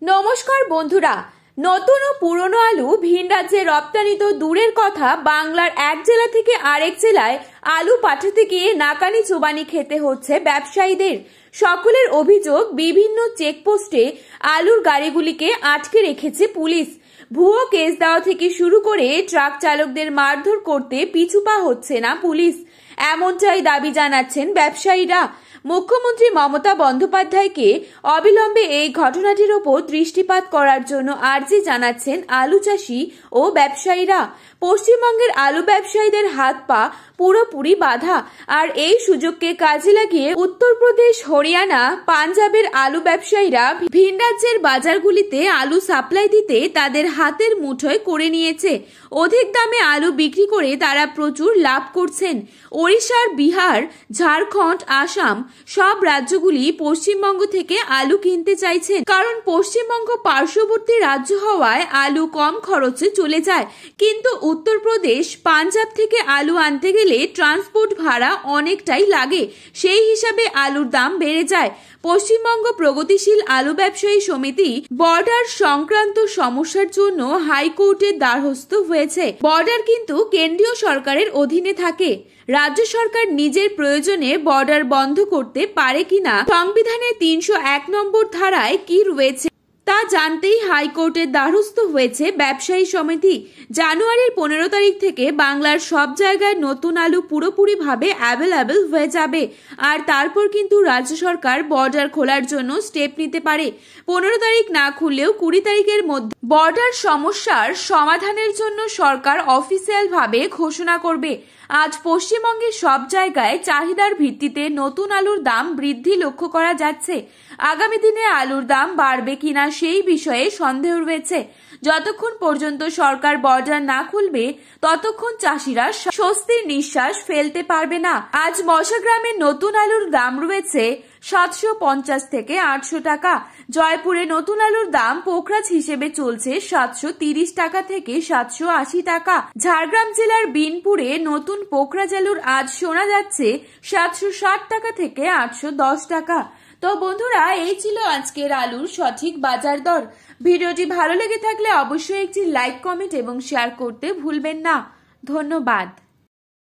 নমস্কার বন্ধুরা, নতুন ও পুরনো আলু ভিন রাজ্যে রপ্তানি তো দূরের কথা, বাংলার এক জেলা থেকে আরেক জেলায় আলু পাঠাতে গিয়ে নাকানি চোবানি খেতে হচ্ছে ব্যবসায়ীদের। সকলের অভিযোগ, বিভিন্ন চেকপোস্টে আলুর গাড়িগুলিকে আটকে রেখেছে পুলিশ। ভুয়ো কেস দেওয়া থেকে শুরু করে ট্রাক চালকদের মারধর করতে পিছুপা হচ্ছে না পুলিশ, এমনটাই দাবি জানাচ্ছেন ব্যবসায়ীরা। মুখ্যমন্ত্রী মমতা বন্দ্যোপাধ্যায়কে অবিলম্বে এই ঘটনাটির ওপর দৃষ্টিপাত করার জন্য আর্জি জানাচ্ছেন আলু চাষি ও ব্যবসায়ীরা। পশ্চিমবঙ্গের আলু ব্যবসায়ীদের হাত পা পুরোপুরি বাঁধা, আর এই সুযোগকে কাজে লাগিয়ে উত্তরপ্রদেশ, হরিয়ানা, পাঞ্জাবের আলু ব্যবসায়ীরা ভিন রাজ্যের বাজারগুলিতে আলু সাপ্লাই দিতে তাদের হাতের মুঠোয় করে নিয়েছে। অধিক দামে আলু বিক্রি করে তারা প্রচুর লাভ করছেন। ওড়িশার, বিহার, ঝাড়খণ্ড, আসাম সব রাজ্যগুলি পশ্চিমবঙ্গ থেকে আলু কিনতে চাইছেন, কারণ পশ্চিমবঙ্গ পার্শ্ববর্তী রাজ্য হওয়ায় আলু কম খরচে চলে যায়। কিন্তু উত্তরপ্রদেশ, পাঞ্জাব থেকে আলু আনতে গেলে ট্রান্সপোর্ট ভাড়া অনেকটাই লাগে, সেই হিসাবে আলুর দাম বেড়ে যায়। পশ্চিমবঙ্গ প্রগতিশীল আলু ব্যবসায়ী সমিতি বর্ডার সংক্রান্ত সমস্যার জন্য হাইকোর্টের দ্বারস্থ হয়েছে। বর্ডার কিন্তু কেন্দ্রীয় সরকারের অধীনে থাকে। রাজ্য সরকার নিজের প্রয়োজনে বর্ডার বন্ধ করতে পারে কিনা, সংবিধানের 301 নম্বর ধারায় কি রয়েছে তা জানতেই হাইকোর্টের দ্বারস্থ হয়েছে ব্যবসায়ী সমিতি। জানুয়ারির 15 তারিখ থেকে বাংলার সব জায়গায় নতুন আলু পুরোপুরি ভাবে অ্যাভেলেবল হয়ে যাবে, আর তারপর কিন্তু রাজ্য সরকার বর্ডার খোলার জন্য স্টেপ নিতে পারে। 15 তারিখ না খুললেও 20 তারিখের মধ্যে বর্ডার সমস্যার সমাধানের জন্য সরকার অফিসিয়াল ভাবে ঘোষণা করবে। আজ পশ্চিমবঙ্গের সব জায়গায় চাহিদার ভিত্তিতে নতুন আলুর দাম বৃদ্ধি লক্ষ্য করা যাচ্ছে। আগামী দিনে আলুর দাম বাড়বে কিনা সেই বিষয়ে সন্দেহ রয়েছে। যতক্ষণ পর্যন্ত সরকার বর্ডার না খুলবে ততক্ষণ চাষিরা স্বস্তির নিঃশ্বাস ফেলতে পারবে না। আজ মশাগ্রামে নতুন আলুর দাম রয়েছে 750 থেকে 800 টাকা। জয়পুরে নতুন আলুর দাম পোখরাজ হিসেবে চলছে 730 টাকা থেকে 780 টাকা। ঝাড়গ্রাম জেলার বিনপুরে নতুন পোখরাজ আলুর আজ শোনা যাচ্ছে 760 টাকা থেকে 810 টাকা। তো বন্ধুরা, এই ছিল আজকের আলুর সঠিক বাজার দর। ভিডিওটি ভালো লেগে থাকলে অবশ্যই একটি লাইক, কমেন্ট এবং শেয়ার করতে ভুলবেন না। ধন্যবাদ।